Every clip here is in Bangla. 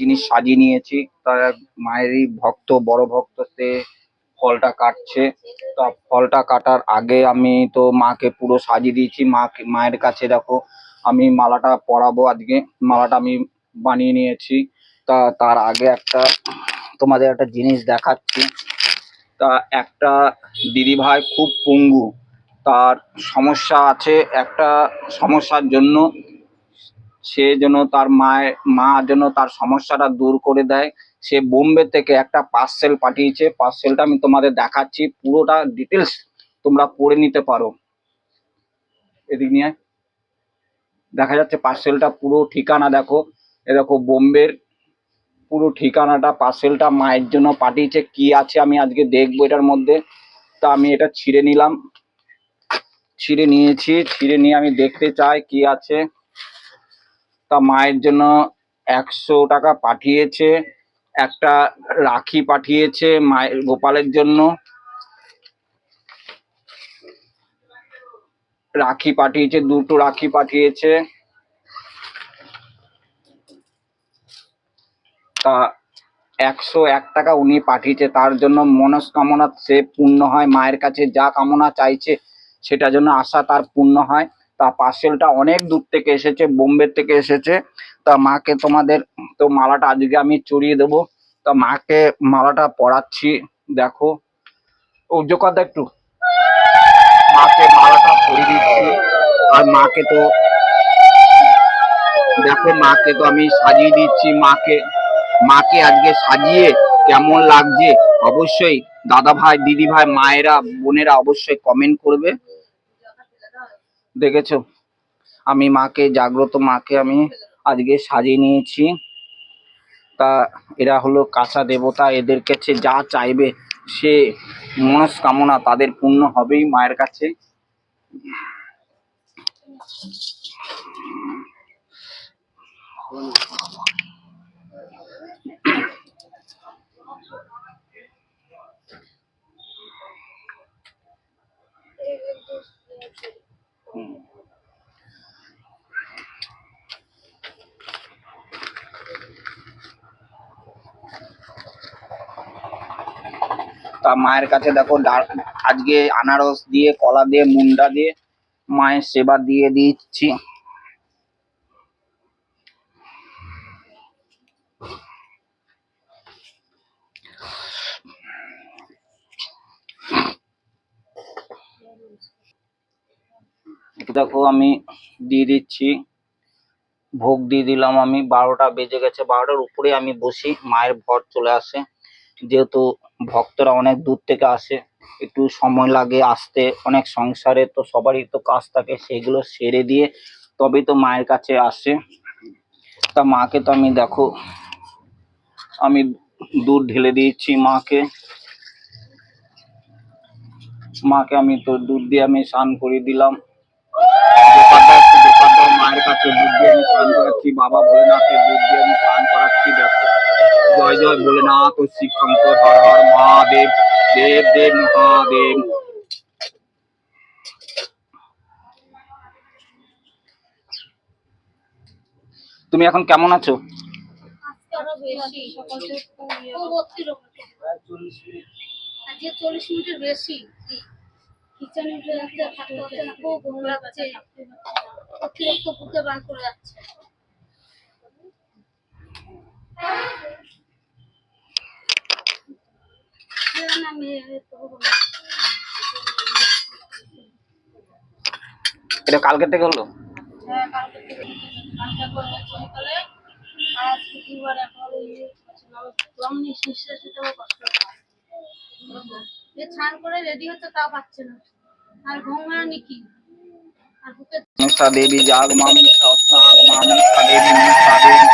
জিনিস সাজিয়ে নিয়েছি। তার মায়েরই ভক্ত, বড় ভক্ত, সে ফলটা কাটছে। তা ফলটা কাটার আগে আমি তো মাকে পুরো সাজিয়ে দিয়েছি। মায়ের কাছে দেখো আমি মালাটা পরাবো আজকে। মালাটা আমি বানিয়ে নিয়েছি। তা তার আগে তোমাদের একটা জিনিস দেখাচ্ছি। তা একটা দিদিভাই খুব পঙ্গু, তার সমস্যা আছে। একটা সমস্যার জন্য সে যেন মা যেন তার সমস্যাটা দূর করে দেয়, সে বোম্বে থেকে একটা পার্সেল পাঠিয়েছে। পার্সেলটা আমি তোমাদের দেখাচ্ছি, পুরোটা ডিটেলস তোমরা পড়ে নিতে পারো। এদিক নিয়ে দেখা যাচ্ছে পার্সেলটা পুরো ঠিকানা দেখো, এ দেখো বোম্বের পুরো ঠিকানাটা। পার্সেলটা মায়ের জন্য পাঠিয়েছে। কি আছে আমি আজকে দেখবো এটার মধ্যে। তা আমি এটা ছিঁড়ে নিলাম, ছিঁড়ে নিয়েছি। ছিঁড়ে নিয়ে আমি দেখতে চাই কি আছে। তা মায়ের জন্য 100 টাকা পাঠিয়েছে। একটা রাখি পাঠিয়েছে মায়ের গোপালের জন্য, রাখি পাঠিয়েছে, 2টো রাখি পাঠিয়েছে। তা 101 টাকা উনি পাঠিয়েছে, তার জন্য মনস্কামনা সে পূর্ণ হয়। মায়ের কাছে যা কামনা চাইছে সেটা জন্য আশা তার পূর্ণ হয়। তা পার্সেলটা অনেক দূর থেকে এসেছে, বোম্বে থেকে এসেছে। তা মাকে তোমাদের তো মালাটা আজকে আমি চড়িয়ে দেবো। তা মাকে মালাটা পরাচ্ছি, দেখো। ও জোকারদা একটু মাকে মালাটা পরিয়ে দিচ্ছি। আর মাকে তো দেখো, মাকে তো আমি সাজিয়ে দিচ্ছি। মাকে আজকে সাজিয়ে কেমন লাগছে অবশ্যই দাদা ভাই, দিদি ভাই, মায়েরা, বোনেরা অবশ্যই কমেন্ট করবে। দেখেছো আমি মাকে, জাগ্রত মাকে আমি আজকে সাজিয়ে নিয়েছি। তা এরা হলো কাঁচা দেবতা, এদের কাছে যা চাইবে সে মনস্কামনা তাদের পূর্ণ হবেই মায়ের কাছে। তা মায়ের কাছে দেখো আজকে আনারস দিয়ে, কলা দিয়ে, মুন্ডা দিয়ে মায়ের সেবা দিয়ে দিচ্ছি। দেখো আমি দিয়ে দিচ্ছি, ভোগ দিয়ে দিলাম আমি। 12টা বেজে গেছে, 12টার উপরে আমি বসি, মায়ের ভর চলে আসে। যেহেতু ভক্তরা অনেক দূর থেকে আসে, একটু সময় লাগে আসতে। অনেক সংসারে তো সবারই তো কাজ থাকে, সেগুলো সেরে দিয়ে তবেই তো মায়ের কাছে আসে। তা মাকে তো আমি দেখো আমি দুধ ঢেলে দিয়েছি মাকে আমি তো দুধ দিয়ে আমি স্নান করে দিলাম। মায়ের কাছে দুধ দিয়ে আমি স্নান করাচ্ছি, বাবা ভোলেনাথের দুধ দিয়ে আমি স্নান করাচ্ছি। দেখো জয় জয় ভোলেনাথ ও শিব শঙ্কর, হর হর মহাদেব, দেব দেব মহাদেব। তুমি এখন কেমন আছো? আজকে 40 মিনিটের বেশি কিচেনে থাকতে হচ্ছে না, খুব ঘুম লাগছে, অতিরিক্ত বুকে বান করে যাচ্ছে। এটা কালকে থেকে হলো? হ্যাঁ, কালকে থেকে কালকে করলে সকালে আজ দুবার এখন গরম নিঃশ্বাস নিতে কষ্ট হয়। স্নান করে রেডি হচ্ছে তাও পাচ্ছে না, আর ঘুম হয় কি। मुक्ता देवी जाग मां मुक्ता उत्साह मां मुक्ता देवी मुक्ता देवी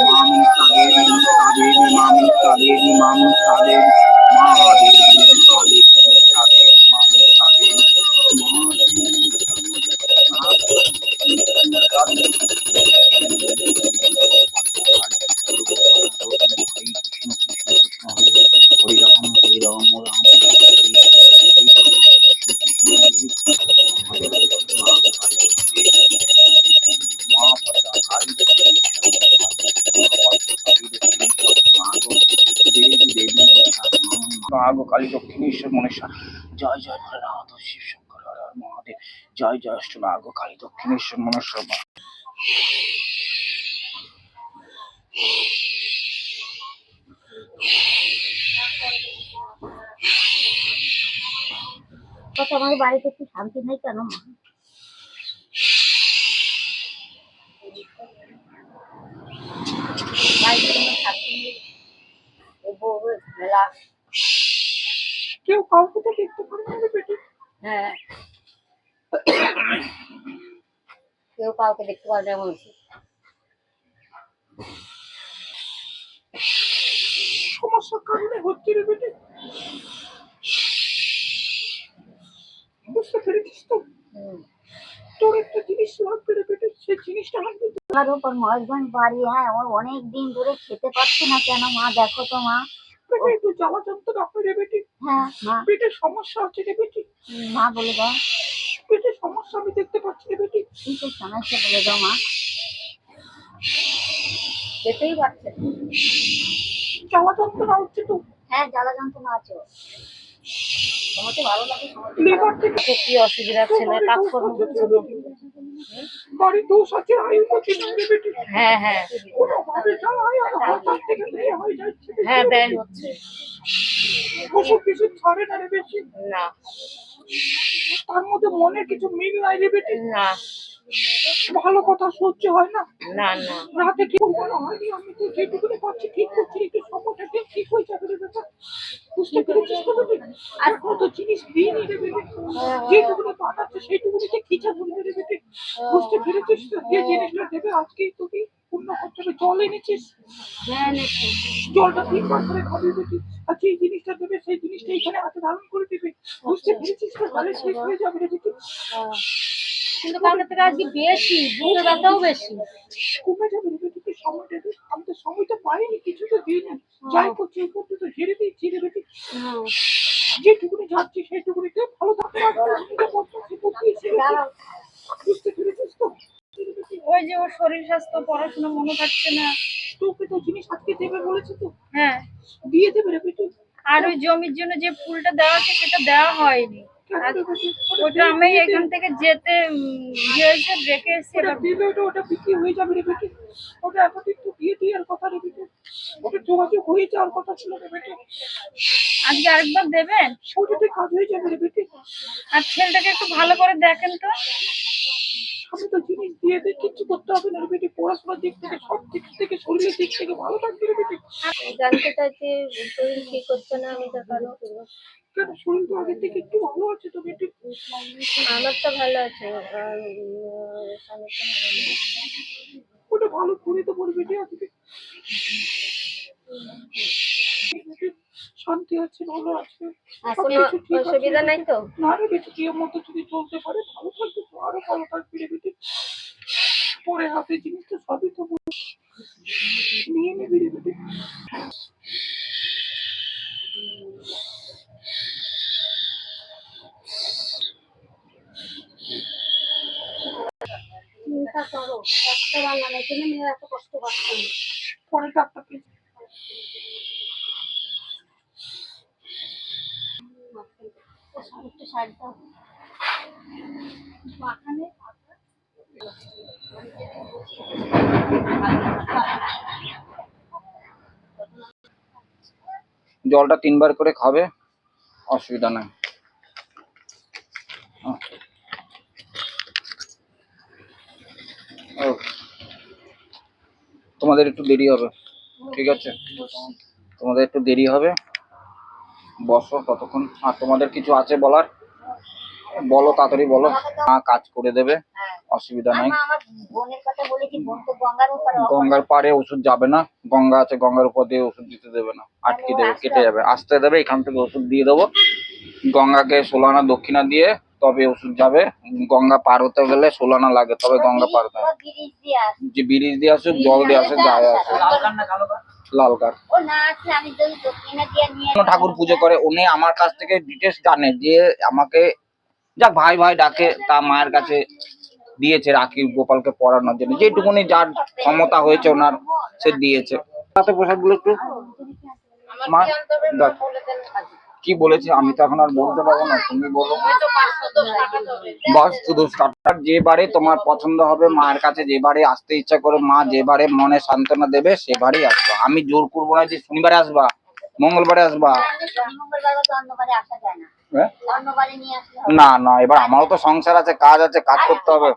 मां मुक्ता देवी मुक्ता देवी मां मुक्ता देवी मां मुक्ता देवी महादेवी मुक्ता देवी मुक्ता देवी मां मुक्ता देवी हरि राम राम আগো কালী দক্ষিণেশ্বর মনেশ্বর, জয় জয় ভোলেনাথ শিব শঙ্কর হর হর মহাদেব, জয় জয় আগো কালী দক্ষিণেশ্বর মনেশ্বর মা। আমার বাড়িতে একটু শান্তি নেই কেন? বাড়িতে কোনো শান্তি নেই, মেলা কেউ কাউকে তো দেখতে পারে না রে বেটি। হ্যাঁ, কেউ কাউকে দেখতে পারে না বলছি। সমস্যার কারণে হচ্ছে রে বেটি, বুঝতে পেরেছিস তো? তোর একটা জিনিস লাগবে রে বেটি, সেই জিনিসটা লাগবে। আমার ওপর মহেশগঞ্জ বাড়ি, হ্যাঁ, ওর অনেক দিন ধরে খেতে পাচ্ছি না কেন মা, দেখো তো মা। বেটি একটু জ্বালা যন্ত্রণা হয় রে বেটি। হ্যাঁ মা, পেটের সমস্যা হচ্ছে রে বেটি। মা বলে দাও, পেটের সমস্যা আমি দেখতে পাচ্ছি রে বেটি। কিন্তু সমস্যা বলে দাও মা। যেতেই পারছে না। জ্বালা যন্ত্রণা হচ্ছে তো? হ্যাঁ, জ্বালা যন্ত্রণা আছে। তোমাকে ভালো লাগে? লিভার থেকে কি অসুবিধা ছেলে কাজকর্ম করছে না। বাড়ি দোষ আছে, আয়ু করছে না রে বেটি। হ্যাঁ হ্যাঁ কোনোভাবে জ্বালায় আর হঠাৎ থেকে বিয়ে হয়ে যাচ্ছে। হ্যাঁ, ব্যয় হচ্ছে ওষুধ কিছু ছাড়ে না রে বেশি। না। তার মধ্যে মনের কিছু মিল নাই রে বেটি। না ভালো কথা সহ্য হয় না। না না, রাতে ঠিক মনে হয়নি, আমি তো যেটুকু পাচ্ছি ঠিক করছি, একটু সময়টা ঠিক হয়ে যাবে রে বেটা। বুঝতে পেরেছিস তো বেটি? আর কত জিনিস দিইনি রে বেটি, যেটুকু পাঠাচ্ছে সেইটুকুনিতে খিচা ধরবে রে বেটি। বুঝতে পেরেছিস তো? যে জিনিসটা দেবে আজকেই তোকে পূর্ণ করতে হবে। জল এনেছিস? হ্যাঁ এনেছি। জলটা 3 বার করে খাবি বেটি। আর যে জিনিসটা দেবে সেই জিনিসটা এখানে হাতে ধারণ করে দিবি। বুঝতে পেরেছিস তো? তাহলে শেষ হয়ে যাবে রে বেটি। কিন্তু কালকে থেকে আজকে বেশি, বুকের ব্যথাও বেশি। কমে যাবে রে বেটি, তুই সময়টা দে। আমি তো সময়টা পাইনি, কিছু তো দিইনি। যাই করছি এই করতে তো ঝেড়ে দিচ্ছি রে বেটি। যেটুকুনি যাচ্ছি সেইটুকুনিতে ভালো থাকতে বুঝতে পেরেছিস তো? ওই যে ওর শরীর স্বাস্থ্য, পড়াশোনা মনে থাকছে না। তোকে তো জিনিস আজকে দেবে বলেছে তো, হ্যাঁ, দিয়ে দেবে রে বেটি। আর ওই জমির জন্য যে ফুলটা দেওয়া আছে সেটা দেওয়া হয়নি। কেন রে বেটি? ওটা আমি এখান থেকে যেতে ইয়ে হয়েছে, রেখে এসেছি। ওটা দিলে ওটা বিক্রি হয়ে যাবে রে বেটি। ওটা এতদিন তো দিয়ে দেওয়ার কথা রে বেটি। ওটা যোগাযোগ হয়ে যাওয়ার কথা ছিল রে বেটি। আজকে আরেকবার দেবেন? ওটাতে কাজ হয়ে যাবে রে বেটি। আর ছেলেটাকে একটু ভালো করে দেখেন তো। আমি তো জিনিস দিয়ে দিই, কিচ্ছু করতে হবে না রে বেটি। পড়াশোনার দিক থেকে, সব দিক থেকে, শরীরের দিক থেকে ভালো থাকবে রে বেটি। জানতে চাইছি শরীর ঠিক হচ্ছে না, আমি দেখানো। কেন, শরীর তো আগের থেকে একটু ভালো আছে তো বেটি। আমার তো ভালো আছে, ওটা ভালো করে তো বলবে বেটি আজকে। শান্তি আছে, ভালো আছে, সবকিছু ঠিক আছে। অসুবিধা নাই তো? না রে বেটি, কি মতো যদি চলতে পারে ভালো থাকবে তো, আরো ভালো থাকবে রে বেটি। পরে হাতে জিনিস তো সবই তো নিয়ে নিবি রে বেটি। চিন্তা করো, একটা রান্না নেই, তুমি মেয়ে এত কষ্ট পাচ্ছ না। পরে ডাক্তারকে একটু সাইড দাও। বাগানে জলটা 3 বার করে খাবে, অসুবিধা নাই। তোমাদের একটু দেরি হবে, ঠিক আছে? তোমাদের একটু দেরি হবে, বসো ততক্ষণ। আর তোমাদের কিছু আছে বলার বলো, তাড়াতাড়ি বলো। কাজ করে দেবে, অসুবিধা নাই। আমার বোনের কথা বলেছি, বোন তো গঙ্গার উপরে। গঙ্গার পাড়ে ওষুধ যাবে না, গঙ্গা আছে, গঙ্গার উপর দিয়ে ওষুধ দিতে দেবে না, আটকে দেবে, কেটে যাবে। আসতে দেবে, এখান থেকে ওষুধ দিয়ে দেবো। গঙ্গাকে 16 আনা দক্ষিণা দিয়ে তবে ওষুধ যাবে। গঙ্গা পার হতে গেলে 16 আনা লাগে, তবে গঙ্গা পার হতে হবে। যে ব্রিজ দিয়ে আসুক, জল দিয়ে আসুক, যায় আসুক। লাল কার্ড ঠাকুর পুজো করে উনি, আমার কাছ থেকে ডিটেলস জানে, যে আমাকে যাক ভাই ভাই ডাকে, তা মায়ের কাছে দিয়েছে রাখি গোপালকে পড়ানোর জন্য, যেটুকুনি যার ক্ষমতা হয়েছে ওনার, সে দিয়েছে। তাতে প্রসাদ গুলো একটু মা কি বলেছে আমি তো এখন আর বলতে পারবো না, তুমি বলো। হয়তো 510 টাকা হবে। বাস্তু দোষ কাটার যে বারে তোমার পছন্দ হবে, মায়ের কাছে যে বারে আসতে ইচ্ছা করে, মা যে বারে মনে সান্ত্বনা দেবে সে বারেই আসবা। আমি জোর করবো না যে শনিবারে আসবা, মঙ্গলবারে আসবা। মঙ্গলবার তো অন্যবারে আসা যায় না, হ্যাঁ? অন্যবারে নিয়ে আসলে হবে। না না, এবার আমারও তো সংসার আছে, কাজ আছে, কাজ করতে হবে।